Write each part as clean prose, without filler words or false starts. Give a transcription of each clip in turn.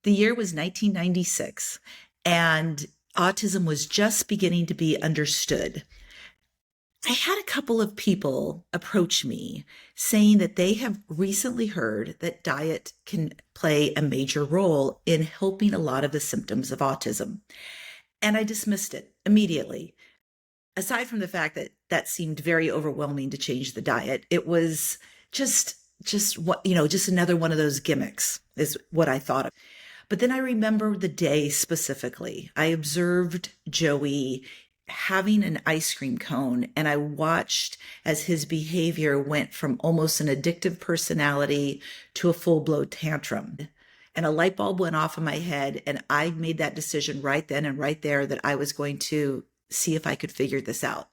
The year was 1996, and autism was just beginning to be understood. I had a couple of people approach me saying that they have recently heard that diet can play a major role in helping a lot of the symptoms of autism. And I dismissed it immediately. Aside from the fact that that seemed very overwhelming to change the diet, it was just what, just another one of those gimmicks is what I thought of. But then I remember the day specifically. I observed Joey having an ice cream cone, and I watched as his behavior went from almost an addictive personality to a full-blown tantrum. And a light bulb went off in my head, and I made that decision right then and right there that I was going to see if I could figure this out.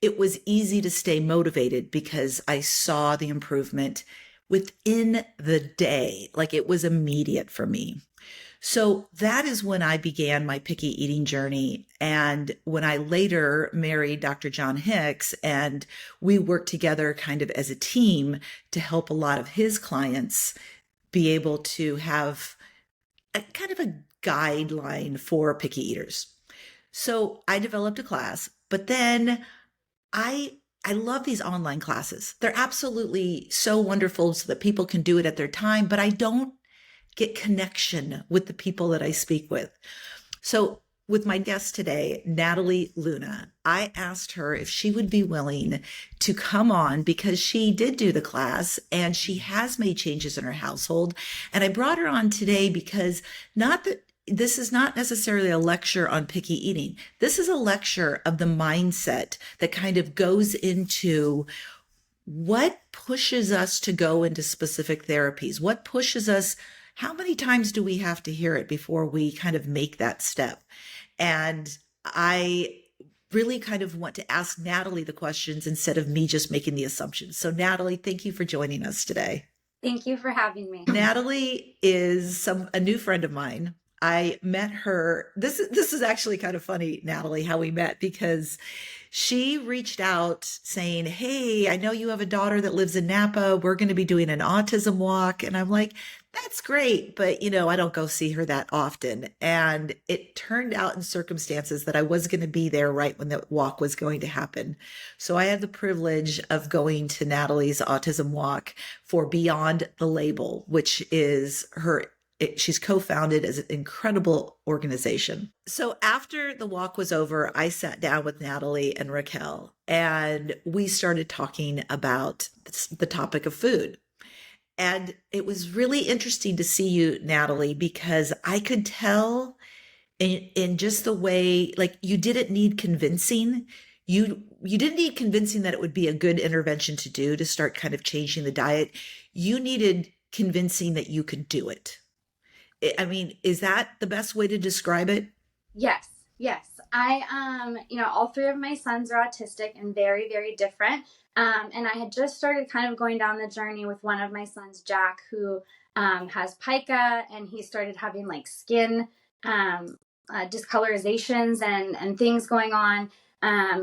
It was easy to stay motivated because I saw the improvement within the day. Like, it was immediate for me. So that is when I began my picky eating journey. And when I later married Dr. John Hicks, and we worked together kind of as a team to help a lot of his clients be able to have a kind of a guideline for picky eaters. So I developed a class, but then I love these online classes. They're absolutely so wonderful so that people can do it at their time, but I don't get connection with the people that I speak with. So with my guest today, Natalie Luna, I asked her if she would be willing to come on because she did do the class and she has made changes in her household. And I brought her on today because not that this is not necessarily a lecture on picky eating. This is a lecture of the mindset that kind of goes into what pushes us to go into specific therapies, what pushes us. How many times do we have to hear it before we kind of make that step? And I really kind of want to ask Natalie the questions instead of me just making the assumptions. So Natalie, thank you for joining us today. Thank you for having me. Natalie is a new friend of mine. I met her. This is actually kind of funny, Natalie, how we met, because she reached out saying, "Hey, I know you have a daughter that lives in Napa. We're going to be doing an autism walk." And I'm like, "That's great, but I don't go see her that often." And it turned out in circumstances that I was going to be there right when the walk was going to happen. So I had the privilege of going to Natalie's autism walk for Beyond the Label, which is she's co-founded as an incredible organization. So after the walk was over, I sat down with Natalie and Raquel, and we started talking about the topic of food. And it was really interesting to see you, Natalie, because I could tell in just the way, like, you didn't need convincing. You didn't need convincing that it would be a good intervention to do to start kind of changing the diet. You needed convincing that you could do it. I mean, is that the best way to describe it? Yes. I, all three of my sons are autistic and very, very different. And I had just started kind of going down the journey with one of my sons, Jack, who has pica, and he started having like skin discolorizations and things going on.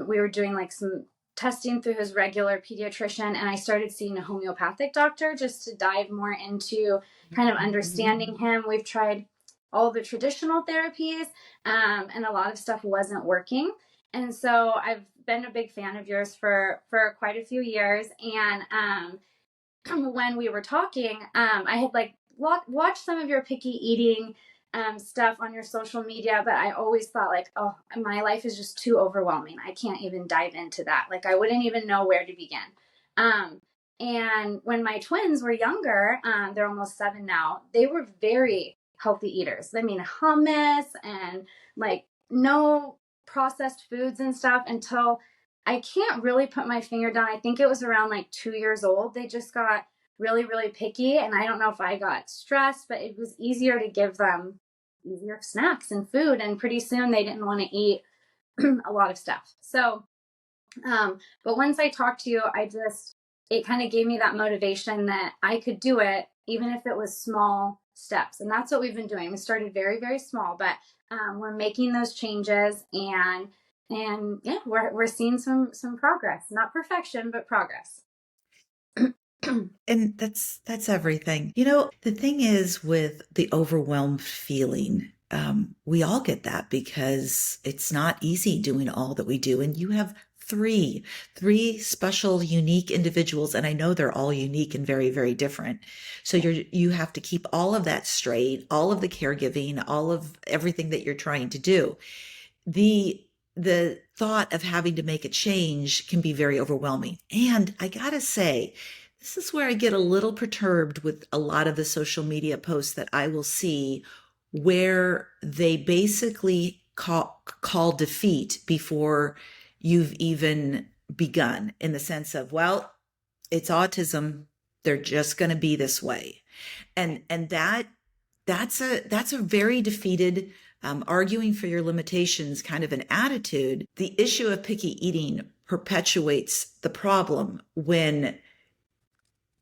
We were doing like some testing through his regular pediatrician, and I started seeing a homeopathic doctor just to dive more into kind of understanding him. We've tried all the traditional therapies, and a lot of stuff wasn't working. And so I've been a big fan of yours for quite a few years. And when we were talking, I had like watched some of your picky eating stuff on your social media, but I always thought like, oh, my life is just too overwhelming. I can't even dive into that. Like, I wouldn't even know where to begin. And when my twins were younger, they're almost 7 now, they were very healthy eaters. I mean, hummus and like no processed foods and stuff until I can't really put my finger down. I think it was around like 2 years old. They just got really, really picky. And I don't know if I got stressed, but it was easier to give them easier snacks and food. And pretty soon they didn't want to eat a lot of stuff. So, but once I talked to you, it kind of gave me that motivation that I could do it, even if it was small steps. And that's what we've been doing. We started very, very small, but we're making those changes, and yeah, we're seeing some progress. Not perfection, but progress. And that's everything. You know, the thing is with the overwhelmed feeling, we all get that because it's not easy doing all that we do. And you have three special, unique individuals, and I know they're all unique and very, very different. So you have to keep all of that straight, all of the caregiving, all of everything that you're trying to do. The thought of having to make a change can be very overwhelming. And I gotta say, this is where I get a little perturbed with a lot of the social media posts that I will see where they basically call defeat before you've even begun, in the sense of, well, it's autism. They're just going to be this way. And that's a very defeated, arguing for your limitations kind of an attitude. The issue of picky eating perpetuates the problem when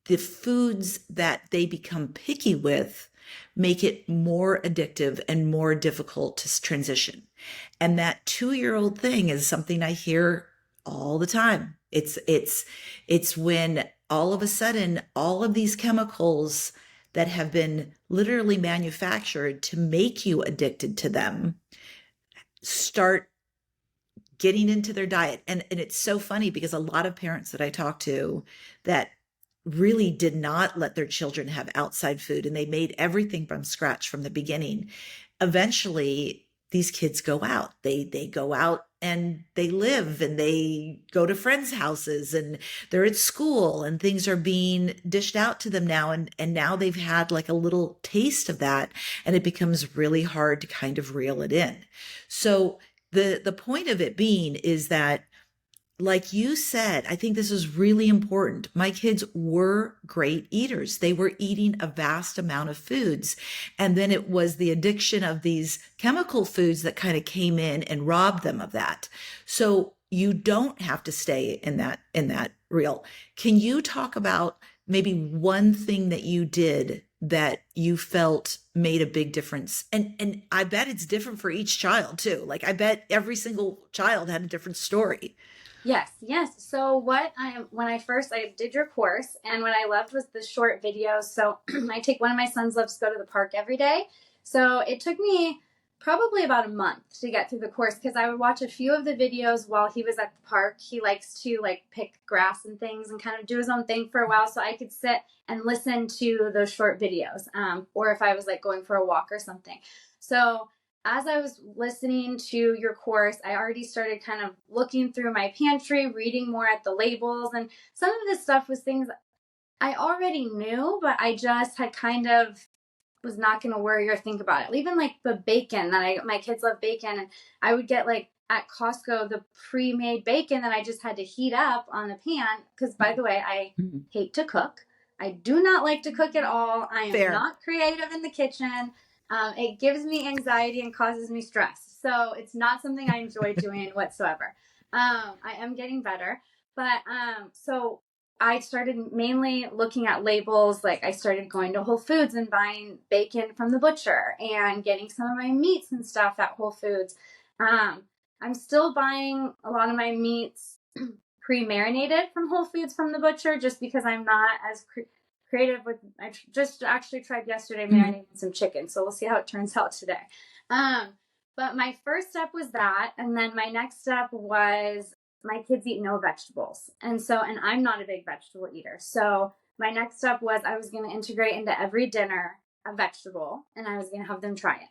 the foods that they become picky with make it more addictive and more difficult to transition. And that 2-year-old thing is something I hear all the time. It's when all of a sudden all of these chemicals that have been literally manufactured to make you addicted to them start getting into their diet. And it's so funny because a lot of parents that I talk to that really did not let their children have outside food and they made everything from scratch from the beginning. Eventually, these kids go out. They go out and they live and they go to friends' houses and they're at school and things are being dished out to them now. And now they've had like a little taste of that and it becomes really hard to kind of reel it in. So the point of it being is that, like you said, I think this is really important. My kids were great eaters. They were eating a vast amount of foods. And then it was the addiction of these chemical foods that kind of came in and robbed them of that. So you don't have to stay in that reel. Can you talk about maybe one thing that you did that you felt made a big difference? And I bet it's different for each child too. Like I bet every single child had a different story. Yes, yes. So when I did your course, and what I loved was the short videos. So I take one of my sons loves to go to the park every day. So it took me probably about a month to get through the course because I would watch a few of the videos while he was at the park. He likes to like pick grass and things and kind of do his own thing for a while. So I could sit and listen to those short videos, or if I was like going for a walk or something. So as I was listening to your course, I already started kind of looking through my pantry, reading more at the labels. And some of this stuff was things I already knew, but I just had kind of was not going to worry or think about it. Even like the bacon my kids love bacon. And I would get like at Costco, the pre-made bacon that I just had to heat up on the pan. Because by the way, I hate to cook. I do not like to cook at all. I am Fair. not creative in the kitchen. It gives me anxiety and causes me stress. So it's not something I enjoy doing whatsoever. I am getting better. But so I started mainly looking at labels. Like I started going to Whole Foods and buying bacon from the butcher and getting some of my meats and stuff at Whole Foods. I'm still buying a lot of my meats pre-marinated from Whole Foods from the butcher just because I'm not as creative with. I just actually tried yesterday marinating some chicken, so we'll see how it turns out today. But my first step was that, and then my next step was my kids eat no vegetables, and I'm not a big vegetable eater. So my next step was I was going to integrate into every dinner a vegetable, and I was going to have them try it.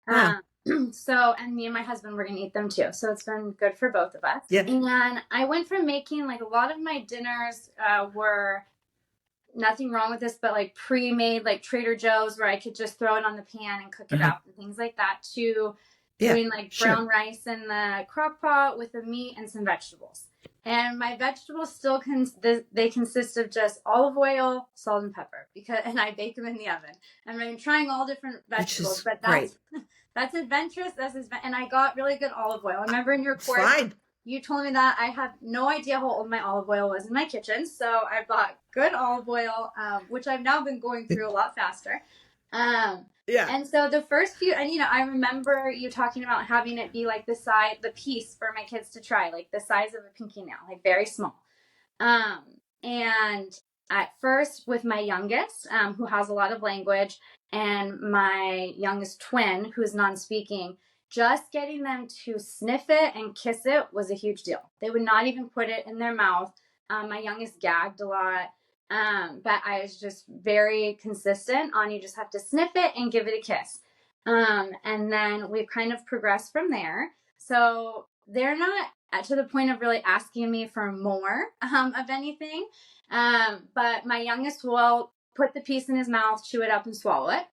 Wow. And me and my husband were going to eat them too. So it's been good for both of us. Yeah. And I went from making like a lot of my dinners were nothing wrong with this, but like pre-made, like Trader Joe's, where I could just throw it on the pan and cook it up and things like that, to doing like brown rice in the crock pot with the meat and some vegetables. And my vegetables still they consist of just olive oil, salt, and pepper, and I bake them in the oven. And I'm trying all different vegetables, but that's adventurous. And I got really good olive oil. I remember in your course, you told me that I had no idea how old my olive oil was in my kitchen. So I bought good olive oil, which I've now been going through a lot faster. And so the first few, and I remember you talking about having it be like the piece for my kids to try, like the size of a pinky nail, like very small. And at first with my youngest, who has a lot of language, and my youngest twin, who's non-speaking, just getting them to sniff it and kiss it was a huge deal. They would not even put it in their mouth. My youngest gagged a lot, but I was just very consistent on, you just have to sniff it and give it a kiss. And then we've kind of progressed from there. So they're not to the point of really asking me for more of anything. But my youngest will put the piece in his mouth, chew it up, and swallow it.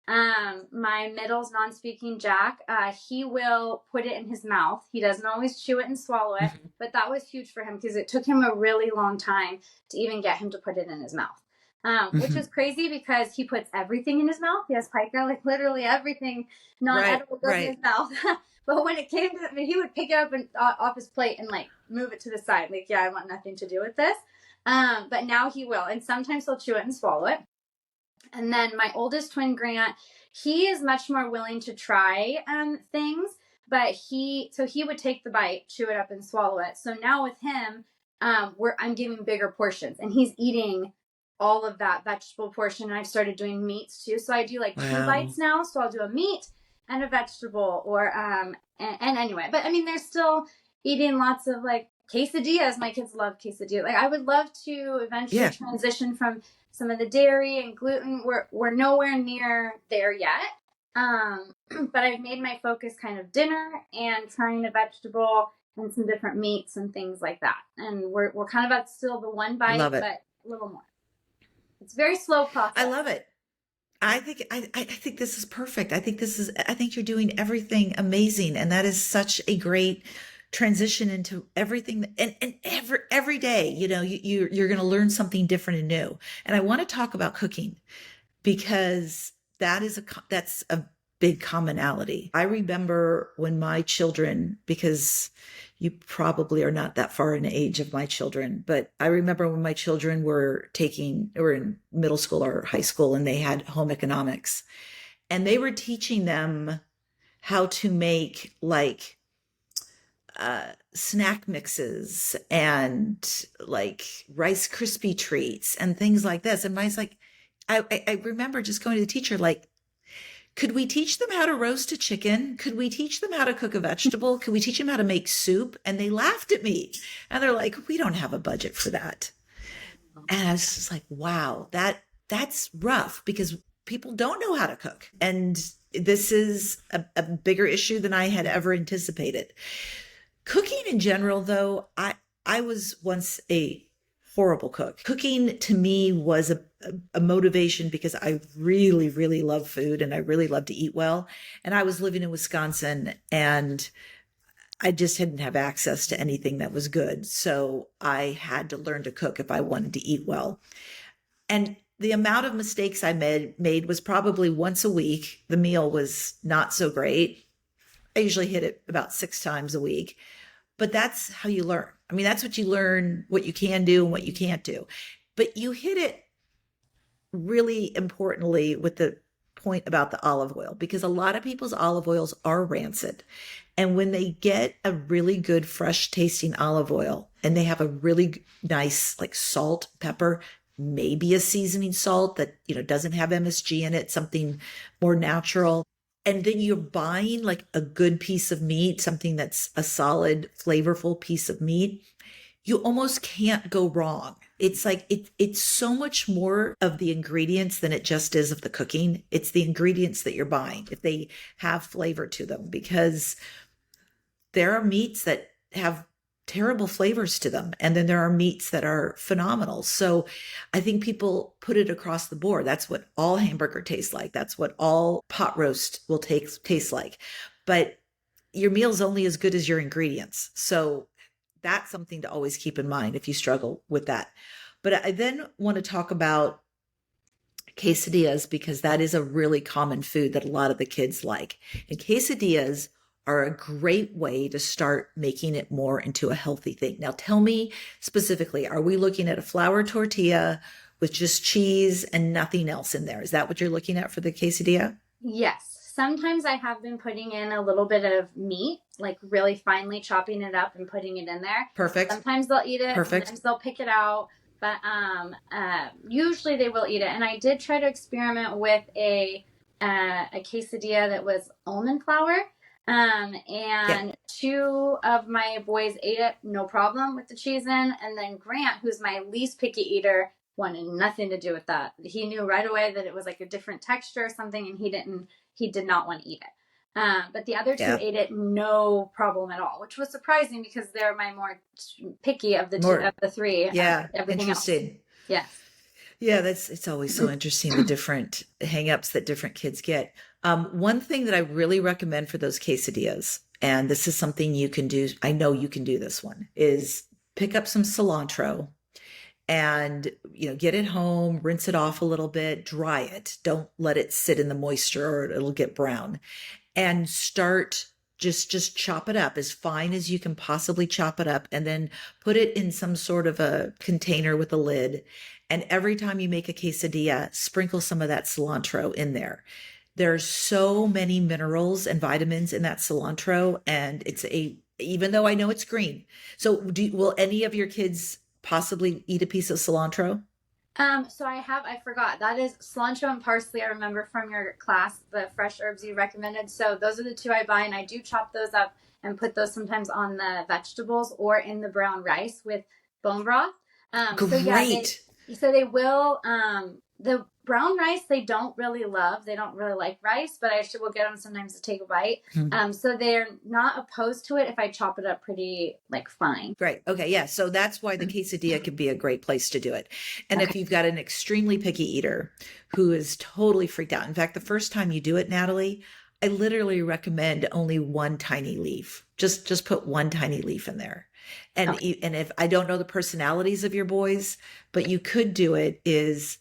My middle's non-speaking Jack, he will put it in his mouth. He doesn't always chew it and swallow it, but that was huge for him because it took him a really long time to even get him to put it in his mouth. Which is crazy because he puts everything in his mouth. He has pica, like literally everything non-edible goes in his mouth. But when it came to, he would pick it up and off his plate and like move it to the side. Like, yeah, I want nothing to do with this. But now he will. And sometimes he'll chew it and swallow it. And then my oldest twin, Grant, he is much more willing to try things. But he would take the bite, chew it up, and swallow it. So now with him, I'm giving bigger portions. And he's eating all of that vegetable portion. And I've started doing meats too. So I do like 2 bites now. So I'll do a meat and a vegetable, or and anyway, but I mean, they're still eating lots of like quesadillas. My kids love quesadillas. Like, I would love to eventually transition from some of the dairy and gluten. We're nowhere near there yet. But I've made my focus kind of dinner and trying a vegetable and some different meats and things like that. And we're kind of at still the 1 bite, but a little more. It's very slow process. I love it. I think this is perfect. I think you're doing everything amazing. And that is such a great transition into everything. And every day, you know, you're going to learn something different and new. And I want to talk about cooking because that's a big commonality. I remember when my children, because you probably are not that far in age of my children, but I remember when my children were in middle school or high school, and they had home economics, and they were teaching them how to make like snack mixes and like Rice Krispie treats and things like this. And I was like, I remember just going to the teacher like, could we teach them how to roast a chicken? Could we teach them how to cook a vegetable? Could we teach them how to make soup? And they laughed at me. And they're like, we don't have a budget for that. And I was just like, wow, that's rough because people don't know how to cook. And this is a bigger issue than I had ever anticipated. Cooking in general, though, I was once a horrible cook. Cooking to me was a motivation because I really, really love food and I really love to eat well. And I was living in Wisconsin and I just didn't have access to anything that was good. So I had to learn to cook if I wanted to eat well. And the amount of mistakes I made was probably once a week. The meal was not so great. I usually hit it about 6 times a week. But that's how you learn. I mean, that's what you learn, what you can do and what you can't do. But you hit it really importantly with the point about the olive oil, because a lot of people's olive oils are rancid. And when they get a really good, fresh tasting olive oil and they have a really nice like salt, pepper, maybe a seasoning salt that, you know, doesn't have MSG in it, something more natural. And then you're buying like a good piece of meat, something that's a solid, flavorful piece of meat, you almost can't go wrong. It's like, it's so much more of the ingredients than it just is of the cooking. It's the ingredients that you're buying, if they have flavor to them, because there are meats that have terrible flavors to them. And then there are meats that are phenomenal. So I think people put it across the board. That's what all hamburger tastes like. That's what all pot roast will taste like. But your meal's only as good as your ingredients. So that's something to always keep in mind if you struggle with that. But I then want to talk about quesadillas because that is a really common food that a lot of the kids like. And quesadillas are a great way to start making it more into a healthy thing. Now, tell me specifically, are we looking at a flour tortilla with just cheese and nothing else in there? Is that what you're looking at for the quesadilla? Yes. Sometimes I have been putting in a little bit of meat, like really finely chopping it up and putting it in there. Perfect. Sometimes they'll eat it. Perfect. Sometimes they'll pick it out. but usually they will eat it. And I did try to experiment with a quesadilla that was almond flour. Yeah. And two of my boys ate it, no problem with the cheese in. And then Grant, who's my least picky eater, wanted nothing to do with that. He knew right away that it was like a different texture or something, and he did not want to eat it. But the other two Yeah. ate it no problem at all, which was surprising because they're my more picky of the two of More. the three. Yeah. Everything else, Interesting. yes. Yeah, it's always so interesting, the different hangups that different kids get. One thing that I really recommend for those quesadillas, and this is something you can do, I know you can do this one, is pick up some cilantro and get it home, rinse it off a little bit, dry it. Don't let it sit in the moisture or it'll get brown. And start just chop it up as fine as you can possibly chop it up, and then put it in some sort of a container with a lid. And every time you make a quesadilla, sprinkle some of that cilantro in there. There's so many minerals and vitamins in that cilantro, and even though I know it's green. So will any of your kids possibly eat a piece of cilantro? So I forgot. That is cilantro and parsley. I remember from your class, the fresh herbs you recommended. So those are the two I buy, and I do chop those up and put those sometimes on the vegetables or in the brown rice with bone broth. So yeah, Great. they will, the brown rice, they don't really love. They don't really like rice, but will get them sometimes to take a bite. Hmm. So they're not opposed to it if I chop it up pretty like fine. Great. Okay. Yeah. So that's why the quesadilla can be a great place to do it. And Okay. if you've got an extremely picky eater who is totally freaked out, in fact, the first time you do it, Natalie, I literally recommend only one tiny leaf. Just put one tiny leaf in there. And Okay. and if I don't know the personalities of your boys, but you could do it is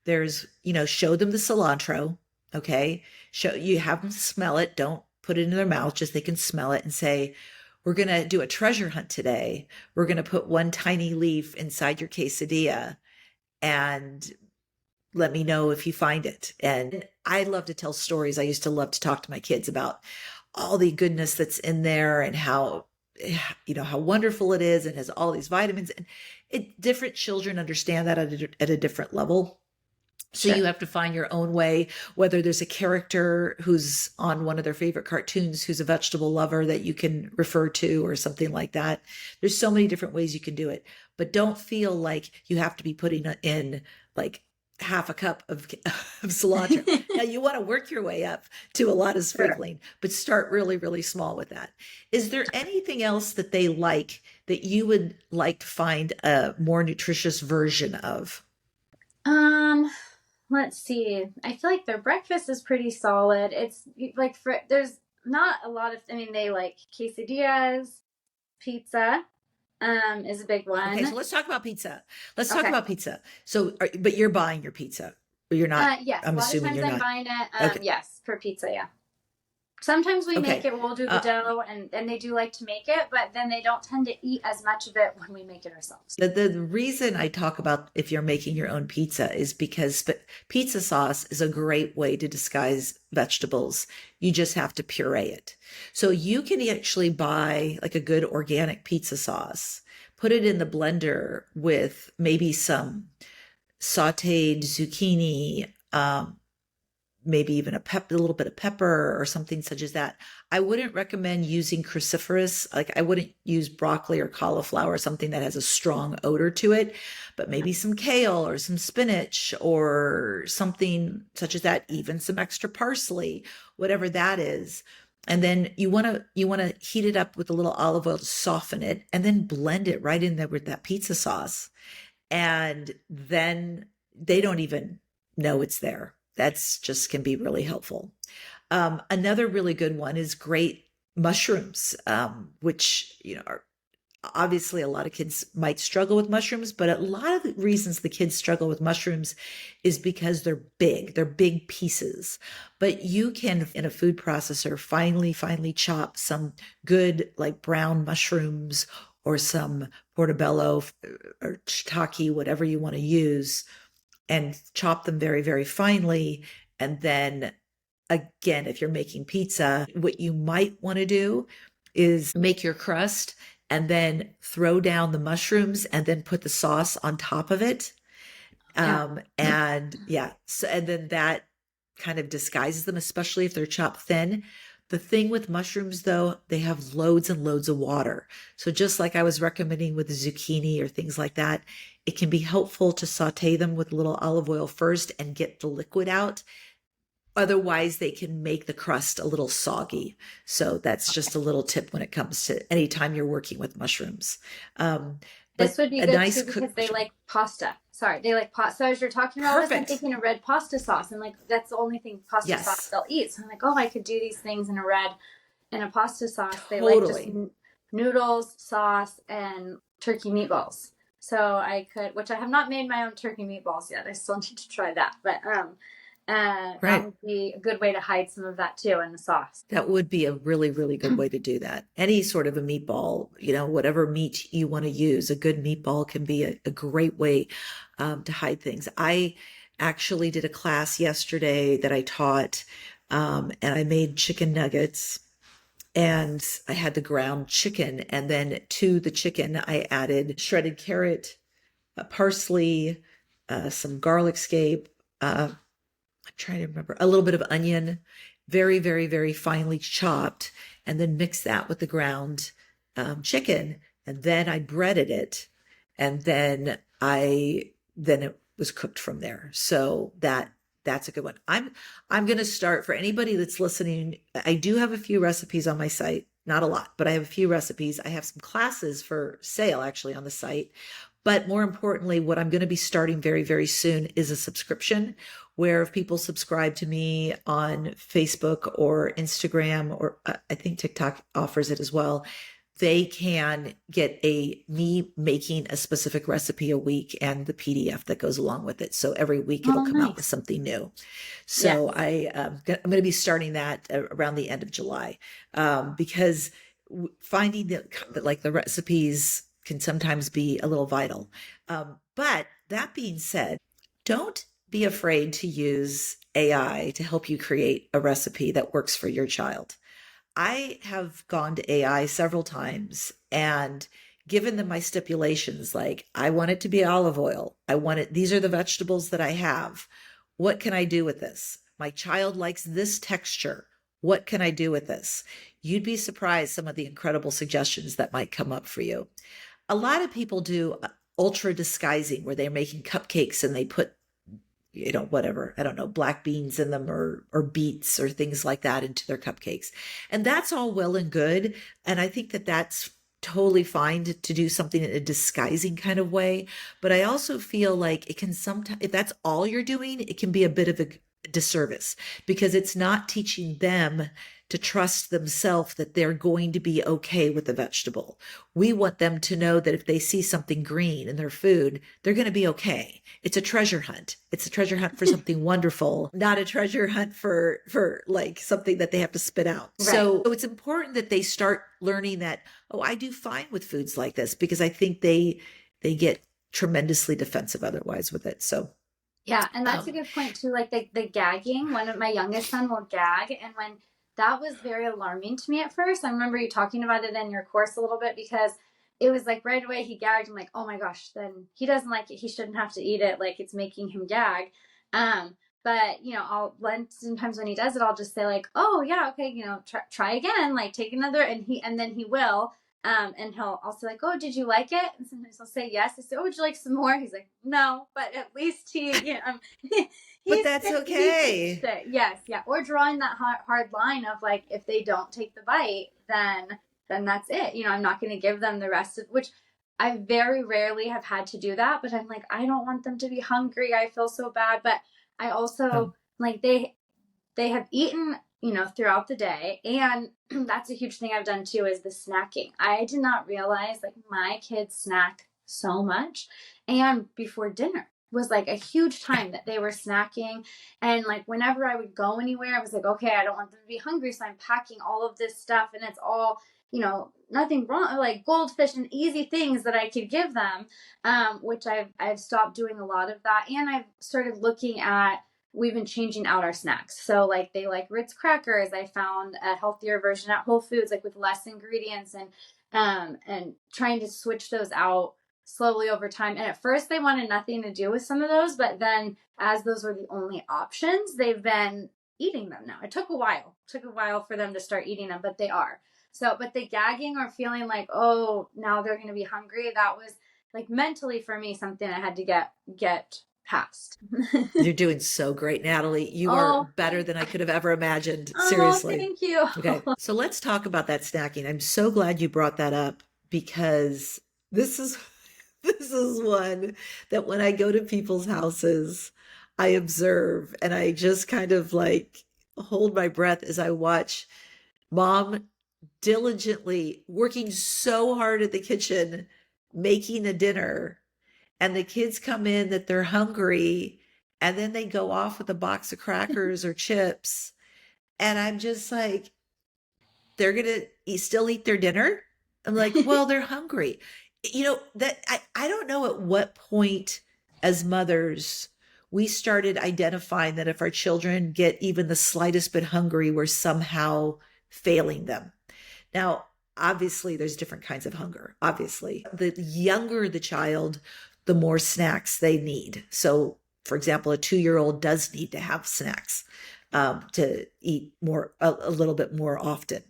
show them the cilantro. Okay. You have them smell it. Don't put it in their mouth, just they can smell it and say, we're going to do a treasure hunt today. We're going to put one tiny leaf inside your quesadilla and let me know if you find it. And I love to tell stories. I used to love to talk to my kids about all the goodness that's in there and how wonderful it is and has all these vitamins. And different children understand that at a different level. So Sure. you have to find your own way, whether there's a character who's on one of their favorite cartoons who's a vegetable lover that you can refer to or something like that. There's so many different ways you can do it, but don't feel like you have to be putting in like half a cup of cilantro. Now you want to work your way up to a lot of Sure. sprinkling, but start really, really small with that. Is there anything else that they like that you would like to find a more nutritious version of? Um, let's see. I feel like their breakfast is pretty solid. It's like there's not a lot of. I mean, they like quesadillas, pizza, is a big Okay, one. so let's talk about pizza. Let's talk Okay. about pizza. So, but you're buying your pizza. You're not, Yes. A I'm lot of assuming times you're I'm not. buying it. Okay. Yes, for pizza. Yeah. Sometimes we make Okay. it. We'll do the Uh, dough, and they do like to make it, but then they don't tend to eat as much of it when we make it ourselves. the reason I talk about if you're making your own pizza is because pizza sauce is a great way to disguise vegetables. You just have to puree it. So you can actually buy like a good organic pizza sauce, put it in the blender with maybe some sauteed zucchini, maybe even a little bit of pepper or something such as that. I wouldn't recommend using cruciferous, like I wouldn't use broccoli or cauliflower, something that has a strong odor to it, but maybe some kale or some spinach or something such as that, even some extra parsley, whatever that is. And then you want to heat it up with a little olive oil to soften it and then blend it right in there with that pizza sauce. And then they don't even know it's there. That's just can be really helpful. Another really good one is great mushrooms, which are obviously a lot of kids might struggle with mushrooms, but a lot of the reasons the kids struggle with mushrooms is because they're big pieces. But you can, in a food processor, finely chop some good like brown mushrooms or some portobello or shiitake, whatever you want to use, and chop them very, very finely. And then again, if you're making pizza, what you might want to do is make your crust and then throw down the mushrooms and then put the sauce on top of it. Yeah. And yeah, so, and then that kind of disguises them, especially if they're chopped thin. The thing with mushrooms, though, they have loads and loads of water. So just like I was recommending with zucchini or things like that, it can be helpful to saute them with a little olive oil first and get the liquid out. Otherwise, they can make the crust a little soggy. So that's just a little tip when it comes to anytime you're working with mushrooms. This But would be a good too nice because cook. they like pasta. Sorry, they like pasta. So as you're talking about this, I'm Perfect. thinking of red pasta sauce, and like that's the only thing pasta sauce Yes, they'll eat. So I'm like, oh, I could do these things in a red in a pasta sauce. They like just totally. noodles, sauce, and turkey meatballs. So I could, which I have not made my own turkey meatballs yet. I still need to try that, but that Right. would be a good way to hide some of that too in the sauce. That would be a really, really good way to do that. Any sort of a meatball, whatever meat you want to use, a good meatball can be a great way to hide things. I actually did a class yesterday that I taught, and I made chicken nuggets. And I had the ground chicken, and then to the chicken, I added shredded carrot, parsley, some garlic scape, I'm trying to remember, a little bit of onion, very, very, very finely chopped, and then mix that with the ground chicken. And then I breaded it, and then it was cooked from there. So that's a good one. I'm going to start for anybody that's listening. I do have a few recipes on my site, not a lot, but I have a few recipes. I have some classes for sale actually on the site. But more importantly, what I'm going to be starting very, very soon is a subscription where if people subscribe to me on Facebook or Instagram, or I think TikTok offers it as well, they can get me making a specific recipe a week and the PDF that goes along with it. So every week it'll Oh, come out with nice. something new. So Yes. I'm going to be starting that around the end of July, because finding that like the recipes can sometimes be a little vital. But that being said, don't be afraid to use AI to help you create a recipe that works for your child. I have gone to AI several times and given them my stipulations like, I want it to be olive oil. These are the vegetables that I have. What can I do with this? My child likes this texture. What can I do with this? You'd be surprised some of the incredible suggestions that might come up for you. A lot of people do ultra disguising where they're making cupcakes and they put whatever, I don't know, black beans in them or beets or things like that into their cupcakes. And that's all well and good. And I think that that's totally fine to do something in a disguising kind of way. But I also feel like it can sometimes, if that's all you're doing, it can be a bit of a disservice because it's not teaching them to trust themselves that they're going to be okay with the vegetable. We want them to know that if they see something green in their food, they're going to be okay. It's a treasure hunt. It's a treasure hunt for something wonderful, not a treasure hunt for like something that they have to spit out. Right. So it's important that they start learning that, oh, I do fine with foods like this because I think they get tremendously defensive otherwise with it. So Yeah, and that's a um, good point too. Like the gagging, one of my youngest son will gag, and when that was very alarming to me at first. I remember you talking about it in your course a little bit because it was like right away he gagged. I'm like, oh my gosh, then he doesn't like it. He shouldn't have to eat it. Like it's making him gag. Um, but I'll sometimes when he does it, I'll just say like, oh yeah, okay, try again, like take another, and then he will. And he'll also like, oh, did you like it? And sometimes he'll say yes. I say, oh, would you like some more? He's like, no, but at least but he's that's he finished okay. it. Yes, yeah. Or drawing that hard line of like, if they don't take the bite, then that's it. I'm not going to give them the rest of which. I very rarely have had to do that, but I'm like, I don't want them to be hungry. I feel so bad, but I also like they have eaten throughout the day, and that's a huge thing I've done too is the snacking. I did not realize like my kids snack so much, and before dinner was like a huge time that they were snacking. And like whenever I would go anywhere, I was like, okay, I don't want them to be hungry, so I'm packing all of this stuff, and it's all nothing wrong, like goldfish and easy things that I could give them, which I've stopped doing a lot of that, and I've started looking at we've been changing out our snacks. So like they like Ritz crackers. I found a healthier version at Whole Foods, like with less ingredients, and trying to switch those out slowly over time. And at first they wanted nothing to do with some of those, but then as those were the only options, they've been eating them now. It took a while. It took a while for them to start eating them, but they are. So, but the gagging or feeling like, oh, now they're going to be hungry, that was like mentally for me something I had to get past. You're doing so great, Natalie. You are better than I could have ever imagined. Seriously. Thank you. Okay. So let's talk about that snacking. I'm so glad you brought that up, because this is one that when I go to people's houses, I observe, and I just kind of like hold my breath as I watch mom diligently working so hard at the kitchen, making a dinner, and the kids come in that they're hungry, and then they go off with a box of crackers or chips. And I'm just like, they're going to still eat their dinner? I'm like, well, they're hungry. That I don't know at what point as mothers we started identifying that if our children get even the slightest bit hungry, we're somehow failing them. Now, obviously, there's different kinds of hunger. Obviously, the younger the child, the more snacks they need. So, for example, a 2-year-old does need to have snacks to eat a little bit more often.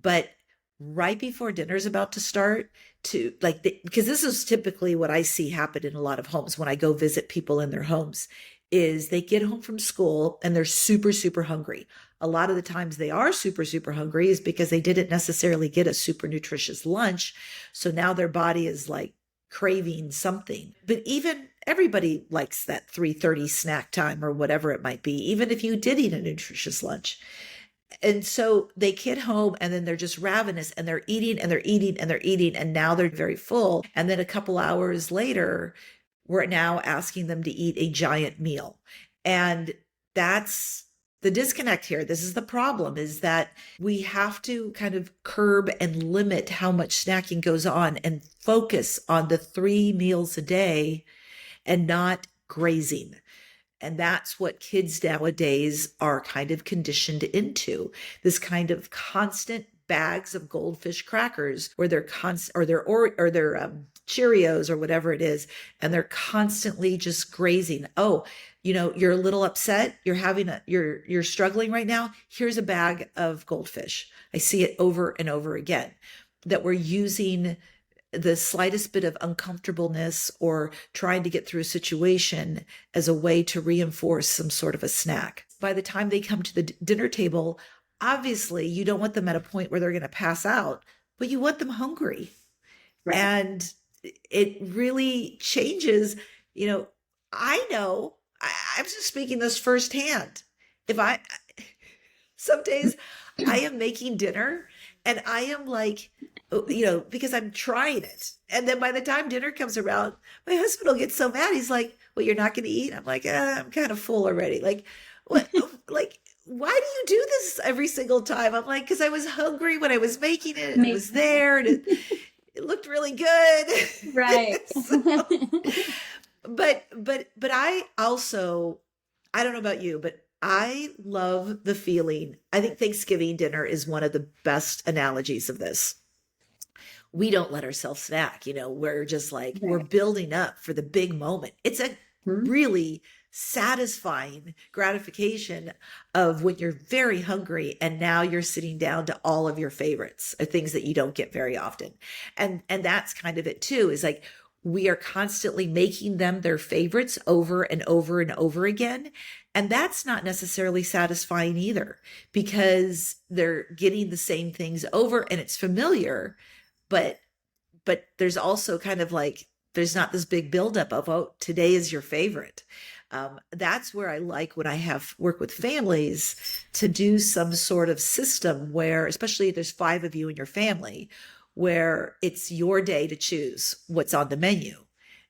But right before dinner's about to start, because this is typically what I see happen in a lot of homes when I go visit people in their homes, is they get home from school and they're super, super hungry. A lot of the times they are super, super hungry is because they didn't necessarily get a super nutritious lunch. So now their body is like craving something. But even everybody likes that 3:30 snack time or whatever it might be, even if you did eat a nutritious lunch. And so they get home and then they're just ravenous and they're eating and they're eating and they're eating. And now they're very full. And then a couple hours later, we're now asking them to eat a giant meal. And that's the disconnect here. This is the problem, is that we have to kind of curb and limit how much snacking goes on and focus on the 3 meals a day and not grazing. And that's what kids nowadays are kind of conditioned into, this kind of constant bags of goldfish crackers where they're they're Cheerios or whatever it is. And they're constantly just grazing. Oh, you're a little upset. You're struggling right now. Here's a bag of goldfish. I see it over and over again, that we're using the slightest bit of uncomfortableness or trying to get through a situation as a way to reinforce some sort of a snack. By the time they come to the dinner table, obviously you don't want them at a point where they're going to pass out, but you want them hungry. Right. And it really changes. I know, I'm just speaking this firsthand. Some days I am making dinner and I am like, because I'm trying it. And then by the time dinner comes around, my husband will get so mad. He's like, well, you're not going to eat? I'm like, I'm kind of full already. Like, what? Like, why do you do this every single time? I'm like, because I was hungry when I was making it. And it was there and it looked really good. Right. But I also, I don't know about you, but I love the feeling. I think Thanksgiving dinner is one of the best analogies of this. We don't let ourselves snack, we're just like, we're building up for the big moment. It's a really satisfying gratification of when you're very hungry and now you're sitting down to all of your favorites, or things that you don't get very often. And that's kind of it too, is like, we are constantly making them their favorites over and over and over again. And that's not necessarily satisfying either, because they're getting the same things over and it's familiar. But there's also kind of like, there's not this big buildup of, oh, today is your favorite. That's where I like when I have work with families to do some sort of system where, especially if there's 5 of you in your family, where it's your day to choose what's on the menu.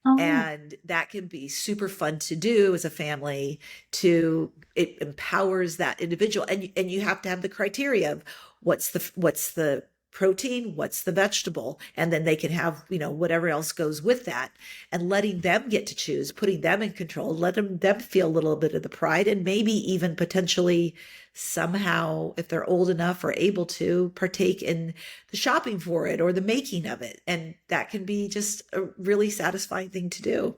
Oh. And that can be super fun to do as a family. It empowers that individual, and you have to have the criteria of what's the protein, what's the vegetable, and then they can have, whatever else goes with that, and letting them get to choose, putting them in control, letting them feel a little bit of the pride, and maybe even potentially somehow, if they're old enough or able to, partake in the shopping for it or the making of it. And that can be just a really satisfying thing to do.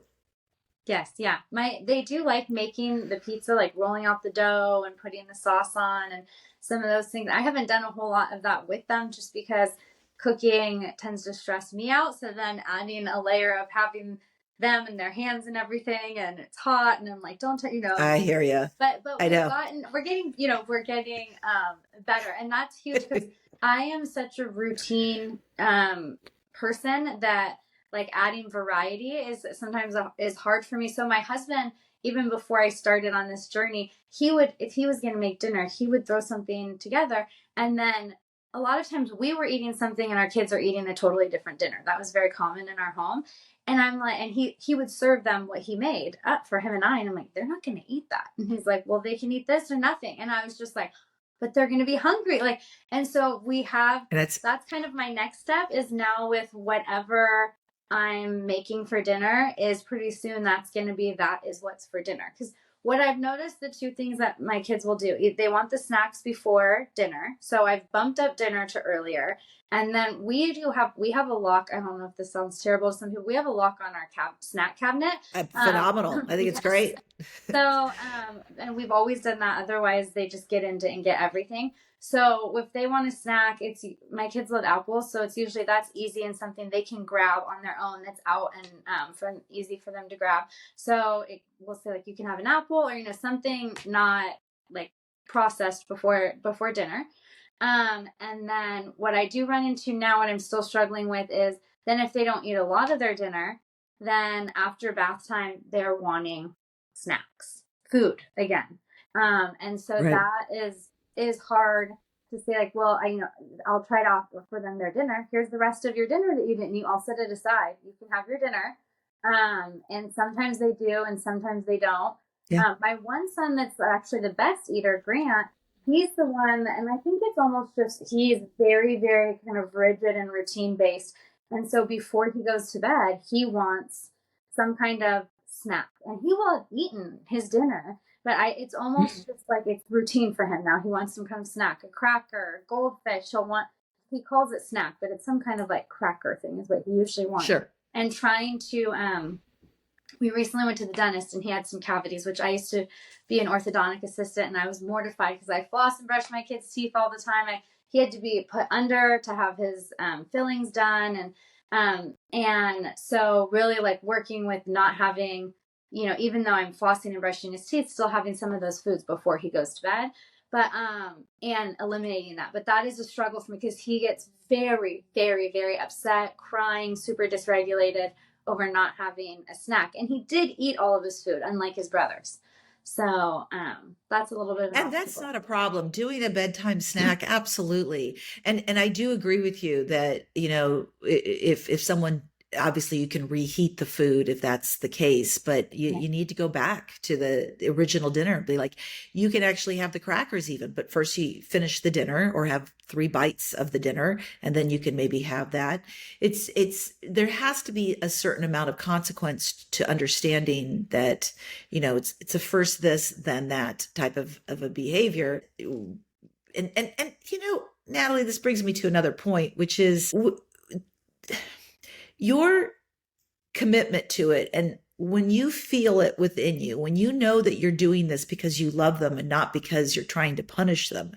Yes, yeah. They do like making the pizza, like rolling out the dough and putting the sauce on and some of those things. I haven't done a whole lot of that with them just because cooking tends to stress me out. So then adding a layer of having them and their hands and everything, and it's hot, and I'm like, don't you know? I hear you. But I know. we're getting better, and that's huge because I am such a routine person that like adding variety is sometimes is hard for me. So my husband, even before I started on this journey, he would, if he was going to make dinner, he would throw something together, and then a lot of times we were eating something and our kids are eating a totally different dinner. That was very common in our home. And I'm like, and he would serve them what he made up for him and I. And I'm like, they're not going to eat that. And he's like, well, they can eat this or nothing. And I was just like, but they're going to be hungry. Like, and so we have, And that's kind of my next step is now with whatever I'm making for dinner is pretty soon that's going to be, that is what's for dinner. Because what I've noticed, the two things that my kids will do, they want the snacks before dinner. So I've bumped up dinner to earlier. And then we have a lock. I don't know if this sounds terrible to some people. We have a lock on our snack cabinet. phenomenal. I think it's Yes. great. So, and we've always done that. Otherwise, they just get into and get everything. So if they want a snack, it's, my kids love apples, so it's usually, that's easy and something they can grab on their own. That's out and easy for them to grab. So we'll say like you can have an apple or something not like processed before dinner. And then what I do run into now, what I'm still struggling with is then if they don't eat a lot of their dinner, then after bath time they're wanting snacks, food again. And so Right. that is hard to say like, well, I'll try to offer for them their dinner. Here's the rest of your dinner that you didn't eat. I'll set it aside. You can have your dinner. And sometimes they do, and sometimes they don't. Yeah. My one son that's actually the best eater, Grant, he's the one, and I think it's almost just, he's very, very kind of rigid and routine based. And so before he goes to bed, he wants some kind of snack, and he will have eaten his dinner, but it's almost just like it's routine for him now. He wants some kind of snack, a cracker, goldfish. He calls it snack, but it's some kind of like cracker thing is what he usually wants. Sure. And trying to, we recently went to the dentist and he had some cavities, which I used to be an orthodontic assistant, and I was mortified because I floss and brush my kids' teeth all the time. He had to be put under to have his fillings done. And so really like working with not having, even though I'm flossing and brushing his teeth, still having some of those foods before he goes to bed, but, and eliminating that. But that is a struggle for me because he gets very, very, very upset, crying, super dysregulated over not having a snack. And he did eat all of his food, unlike his brothers. So that's a little bit of an And that's not a problem. Doing a bedtime snack, absolutely. And I do agree with you that, if someone, obviously you can reheat the food if that's the case, but you need to go back to the original dinner and be like, you can actually have the crackers even, but first you finish the dinner or have 3 bites of the dinner, and then you can maybe have that. There has to be a certain amount of consequence to understanding that, it's a first this, then that type of a behavior. And Natalie, this brings me to another point, which is your commitment to it. And when you feel it within you, when you know that you're doing this because you love them and not because you're trying to punish them,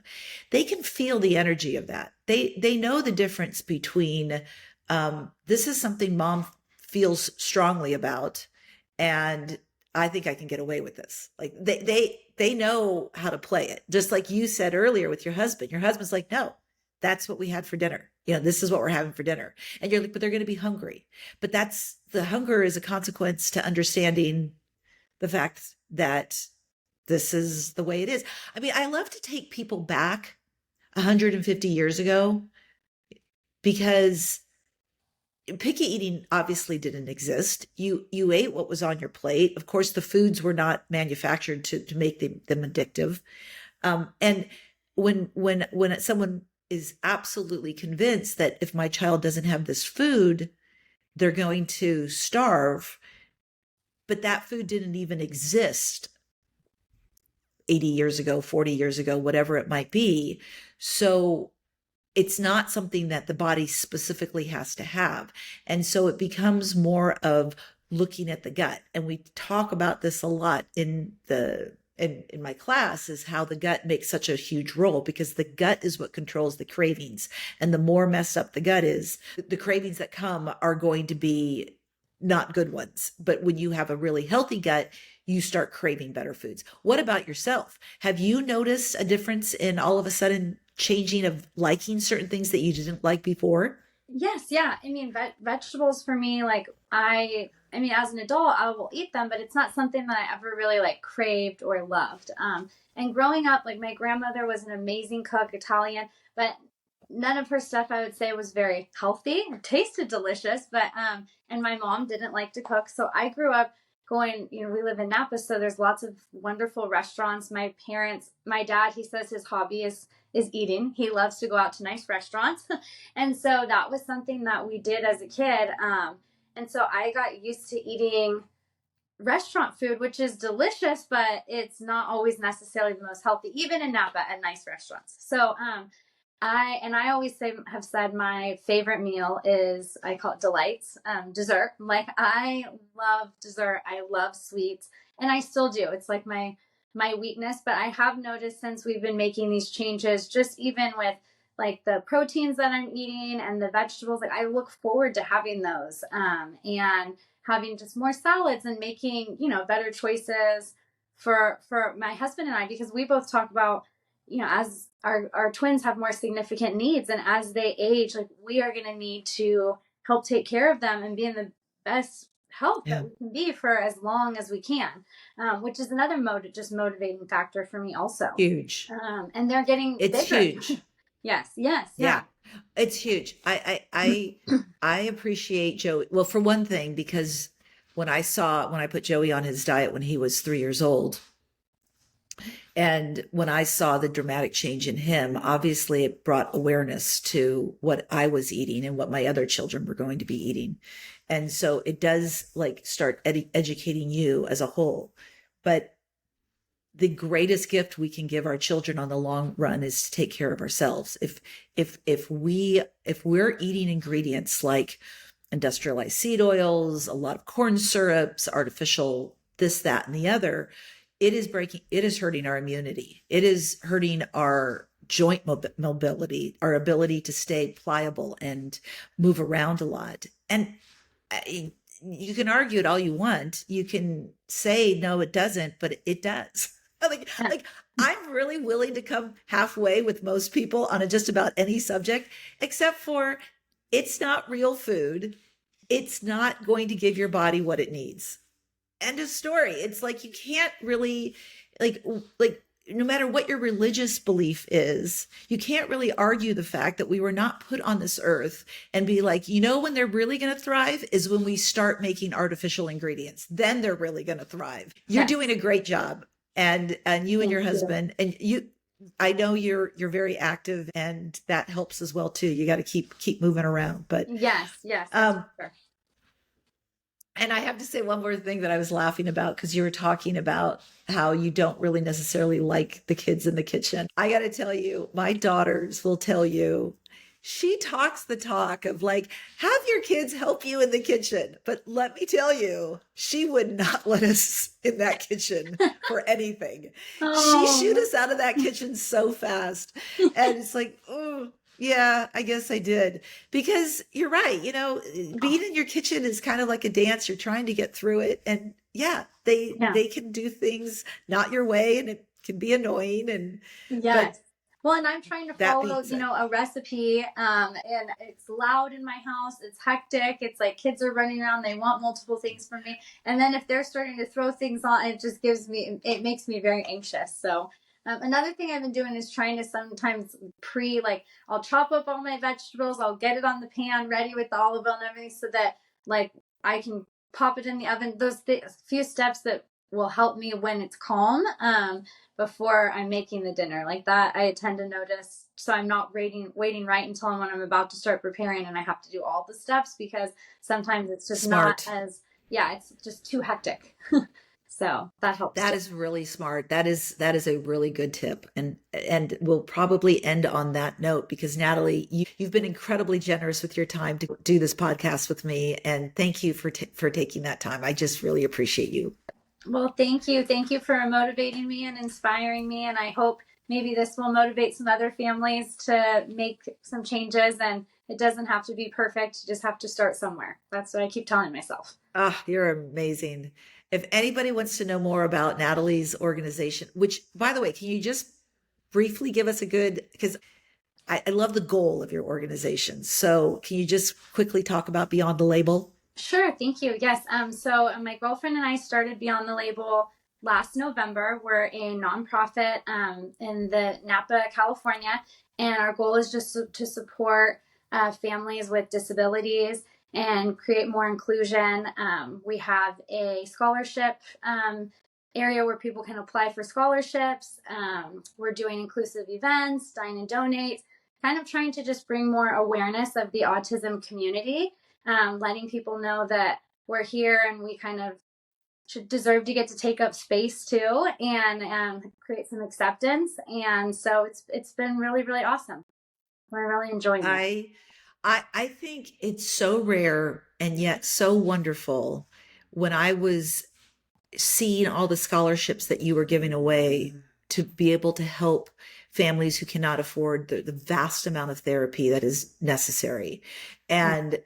they can feel the energy of that. They know the difference between this is something mom feels strongly about, and I think I can get away with this. Like they know how to play it. Just like you said earlier with your husband. Your husband's like, no, that's what we had for dinner. This is what we're having for dinner. And you're like, but they're going to be hungry. But the hunger is a consequence to understanding the fact that this is the way it is. I mean, I love to take people back 150 years ago because picky eating obviously didn't exist. You ate what was on your plate. Of course, the foods were not manufactured to make them addictive. And when someone is absolutely convinced that if my child doesn't have this food, they're going to starve. But that food didn't even exist 80 years ago, 40 years ago, whatever it might be. So it's not something that the body specifically has to have. And so it becomes more of looking at the gut. And we talk about this a lot in my class, is how the gut makes such a huge role, because the gut is what controls the cravings. And the more messed up the gut is, the cravings that come are going to be not good ones. But when you have a really healthy gut, you start craving better foods. What about yourself? Have you noticed a difference in all of a sudden changing of liking certain things that you didn't like before? Yes, yeah. I mean, vegetables for me, like I mean, as an adult, I will eat them, but it's not something that I ever really like craved or loved. And growing up, like my grandmother was an amazing cook, Italian, but none of her stuff I would say was very healthy. It tasted delicious, but and my mom didn't like to cook, so I grew up going. You know, we live in Napa, so there's lots of wonderful restaurants. My parents, my dad, he says his hobby is eating. He loves to go out to nice restaurants. And so that was something that we did as a kid. And so I got used to eating restaurant food, which is delicious, but it's not always necessarily the most healthy, even in Napa at nice restaurants. So I always have said my favorite meal is, I call it delights, dessert. Like I love dessert. I love sweets, and I still do. It's like my weakness, but I have noticed since we've been making these changes, just even with like the proteins that I'm eating and the vegetables, like I look forward to having those, and having just more salads and making, better choices for my husband and I, because we both talk about, as our twins have more significant needs, and as they age, like we are going to need to help take care of them and be in the best health Yeah. that we can be for as long as we can, which is another motivating factor for me also. Huge. And they're getting It's bigger. huge. Yes, yeah. It's huge. I appreciate Joey. Well, for one thing, because when I put Joey on his diet when he was 3 years old, and when I saw the dramatic change in him, obviously it brought awareness to what I was eating and what my other children were going to be eating. And so it does like start educating you as a whole. But the greatest gift we can give our children on the long run is to take care of ourselves. If we're eating ingredients like industrialized seed oils, a lot of corn syrups, artificial this, that, and the other, it is hurting our immunity. It is hurting our joint mobility, our ability to stay pliable and move around a lot. And you can argue it all you want. You can say, no, it doesn't, but it does. Like I'm really willing to come halfway with most people on just about any subject, except for it's not real food. It's not going to give your body what it needs. End of story. It's like you can't really like no matter what your religious belief is, you can't really argue the fact that we were not put on this earth and be like, when they're really going to thrive is when we start making artificial ingredients. Then they're really going to thrive. You're doing a great job. And you and your husband, and I know you're very active, and that helps as well too. You got to keep moving around. But yes. Sure. And I have to say one more thing that I was laughing about, because you were talking about how you don't really necessarily like the kids in the kitchen. I got to tell you, my daughters will tell you, she talks the talk of like, have your kids help you in the kitchen. But let me tell you, she would not let us in that kitchen for anything. She shooed us out of that kitchen so fast. And it's like, oh, yeah, I guess I did. Because you're right. Being in your kitchen is kind of like a dance. You're trying to get through it. And they can do things not your way, and it can be annoying. And yes. Well, and I'm trying to follow, a recipe, and it's loud in my house. It's hectic. It's like kids are running around. They want multiple things from me. And then if they're starting to throw things on, it makes me very anxious. So another thing I've been doing is trying to sometimes I'll chop up all my vegetables. I'll get it on the pan ready with the olive oil and everything, so that like I can pop it in the oven. Those few steps that will help me when it's calm, before I'm making the dinner. Like that, I tend to notice. So I'm not waiting right until when I'm about to start preparing and I have to do all the steps, because sometimes it's just not Smart. as, yeah, it's just too hectic. So that helps That too. is really smart. That is a really good tip. And we'll probably end on that note because Natalie, you've been incredibly generous with your time to do this podcast with me. And thank you for taking that time. I just really appreciate you. Well, thank you. Thank you for motivating me and inspiring me. And I hope maybe this will motivate some other families to make some changes. And it doesn't have to be perfect. You just have to start somewhere. That's what I keep telling myself. Ah, you're amazing. If anybody wants to know more about Natalie's organization, which by the way, can you just briefly give us a good, because I love the goal of your organization. So can you just quickly talk about Beyond the Label? Sure, thank you. Yes. So my girlfriend and I started Beyond the Label last November. We're a nonprofit in the Napa, California, and our goal is just to support families with disabilities and create more inclusion. We have a scholarship area where people can apply for scholarships. We're doing inclusive events, dine and donate, kind of trying to just bring more awareness of the autism community, letting people know that we're here and we kind of should deserve to get to take up space too, and create some acceptance. And so it's been really, really awesome. We're really enjoying it. I I think it's so rare and yet so wonderful when I was seeing all the scholarships that you were giving away to be able to help families who cannot afford the vast amount of therapy that is necessary. And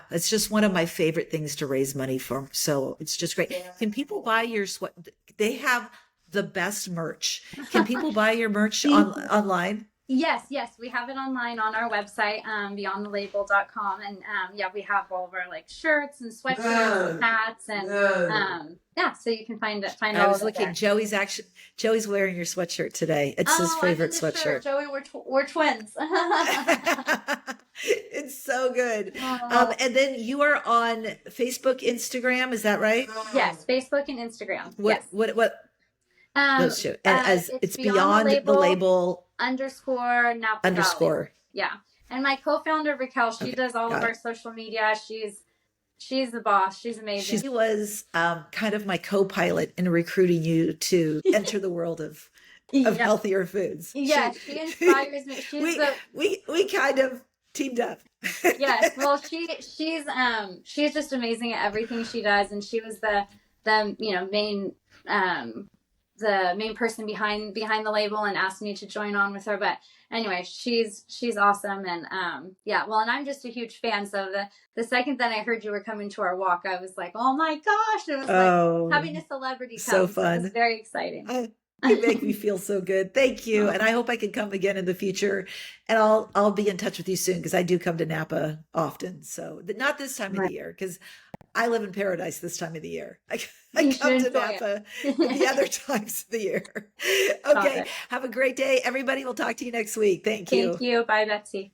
it's just one of my favorite things to raise money for. So it's just great. Can people buy your sweat? They have the best merch. Can people buy your merch online? Yes, yes, we have it online on our website, beyondthelabel.com. And yeah, we have all of our like shirts and sweatshirts and hats, and yeah, so you can find I all was of it looking. there. Joey's wearing your sweatshirt today. It's his Oh, I'm in favorite the shirt. sweatshirt. Joey, we're twins. It's so good. Oh. And then you are on Facebook, Instagram, is that right? Yes, Facebook and Instagram. What Yes. what those two? And as It's it's Beyond the Beyond the Label Label underscore Napa Valley. underscore. Yeah. And my co-founder Raquel, she Okay, does all of got our it. social media. She's the boss. She's amazing. She was kind of my co-pilot in recruiting you to enter the world of Yeah. healthier foods. Yeah, she inspires me. She's we the we kind of teamed up. Yes. Well, she's just amazing at everything she does, and she was the um the main person behind the label and asked me to join on with her. But anyway, she's awesome. And yeah, well, and I'm just a huge fan. So the second that I heard you were coming to our walk, I was like, oh my gosh, it was like Oh, having a celebrity so come. So it was fun. very exciting. You make me feel so good. Thank you. And I hope I can come again in the future. And I'll be in touch with you soon because I do come to Napa often. So not this time of the year because I live in paradise this time of the year. I You come should to enjoy Napa it. the other times of the year. Got Okay. it. Have a great day. Everybody will talk to you next week. Thank Thank you. you. Bye, Betsy.